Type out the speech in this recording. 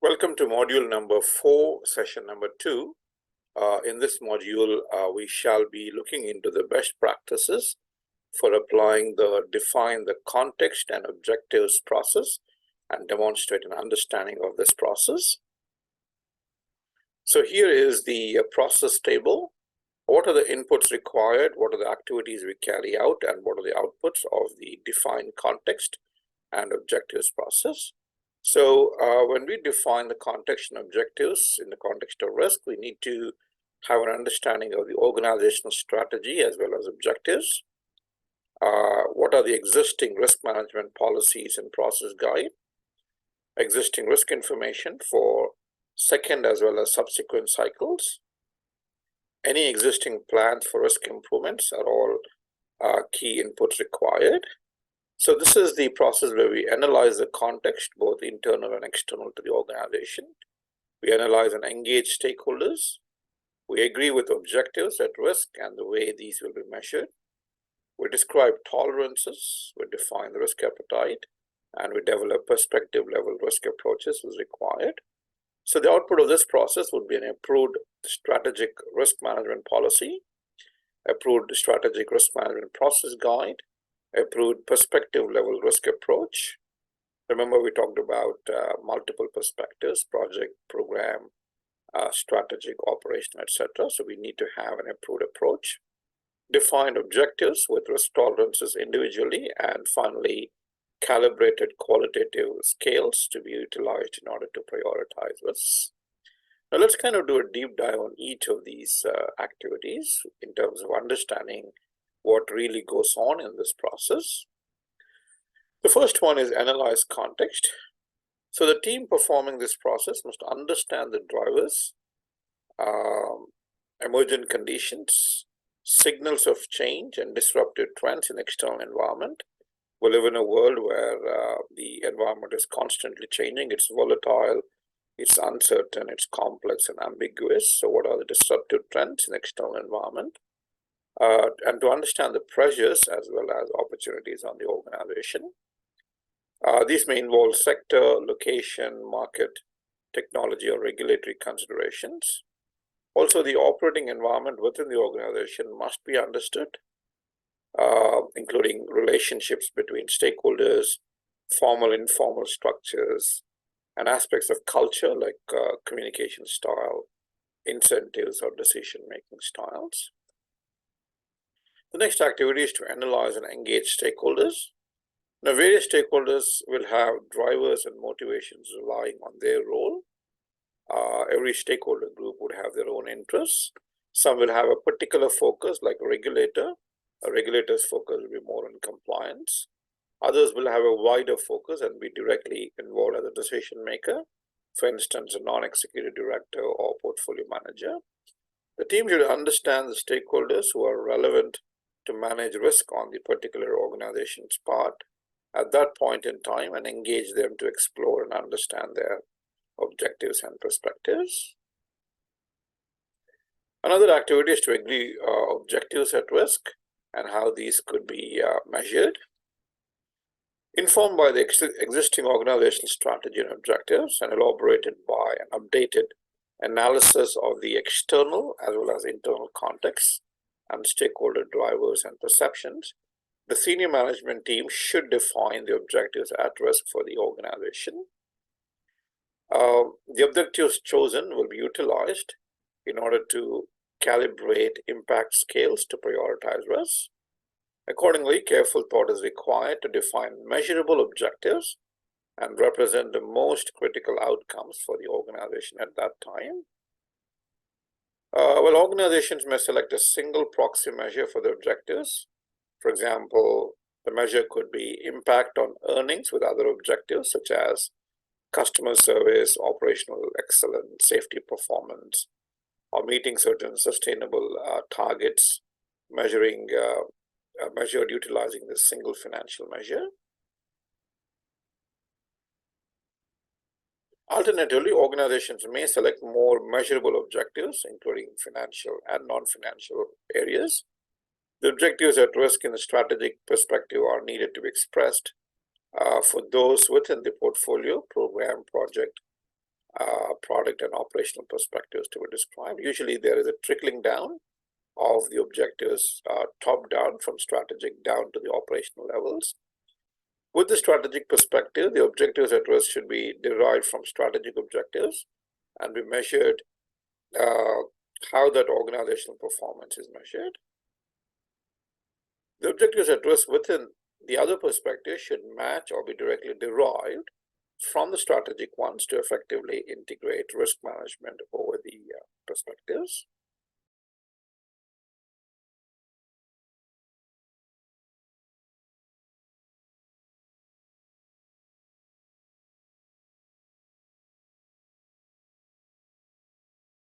Welcome to module number 4, session number 2. In this module, we shall be looking into the best practices for applying the define the context and objectives process and demonstrate an understanding of this process. So here is the process table. What are the inputs required? What are the activities we carry out? And what are the outputs of the define context and objectives process? So when we define the context and objectives in the context of risk, we need to have an understanding of the organizational strategy as well as objectives. What are the existing risk management policies and process guide? Existing risk information for second as well as subsequent cycles. Any existing plans for risk improvements are all key inputs required. So this is the process where we analyze the context, both internal and external to the organization. We analyze and engage stakeholders. We agree with objectives at risk and the way these will be measured. We describe tolerances, we define the risk appetite, and we develop perspective level risk approaches as required. So the output of this process would be an approved strategic risk management policy, approved strategic risk management process guide, approved perspective level risk approach. Remember, we talked about multiple perspectives: project, program, strategic, operational, etc. So we need to have an approved approach. Defined objectives with risk tolerances individually, and finally calibrated qualitative scales to be utilized in order to prioritize risks. Now let's kind of do a deep dive on each of these activities in terms of understanding what really goes on in this process. The first one is analyze context. So the team performing this process must understand the drivers, emergent conditions, signals of change and disruptive trends in external environment. We live in a world where the environment is constantly changing. It's volatile, it's uncertain, it's complex and ambiguous. So what are the disruptive trends in the external environment? And to understand the pressures as well as opportunities on the organization. These may involve sector, location, market, technology, or regulatory considerations. Also, the operating environment within the organization must be understood, including relationships between stakeholders, formal, informal structures, and aspects of culture like communication style, incentives, or decision-making styles. The next activity is to analyze and engage stakeholders. Now, various stakeholders will have drivers and motivations relying on their role. Every stakeholder group would have their own interests. Some will have a particular focus, like a regulator. A regulator's focus will be more on compliance. Others will have a wider focus and be directly involved as a decision maker. For instance, a non-executive director or portfolio manager. The team should understand the stakeholders who are relevant to manage risk on the particular organization's part at that point in time and engage them to explore and understand their objectives and perspectives. Another activity is to agree objectives at risk and how these could be measured. Informed by the existing organizational strategy and objectives and elaborated by an updated analysis of the external as well as internal context and stakeholder drivers and perceptions, the senior management team should define the objectives at risk for the organization. The objectives chosen will be utilized in order to calibrate impact scales to prioritize risks. Accordingly, careful thought is required to define measurable objectives and represent the most critical outcomes for the organization at that time. Well, organizations may select a single proxy measure for the objectives. For example, the measure could be impact on earnings with other objectives such as customer service, operational excellence, safety performance, or meeting certain sustainable targets, measured utilizing this single financial measure. Alternatively, organizations may select more measurable objectives, including financial and non-financial areas. The objectives at risk in the strategic perspective are needed to be expressed for those within the portfolio, program, project, product and operational perspectives to be described. Usually there is a trickling down of the objectives top down from strategic down to the operational levels. With the strategic perspective, the objectives at risk should be derived from strategic objectives and be measured how that organizational performance is measured. The objectives at risk within the other perspective should match or be directly derived from the strategic ones to effectively integrate risk management over the perspectives.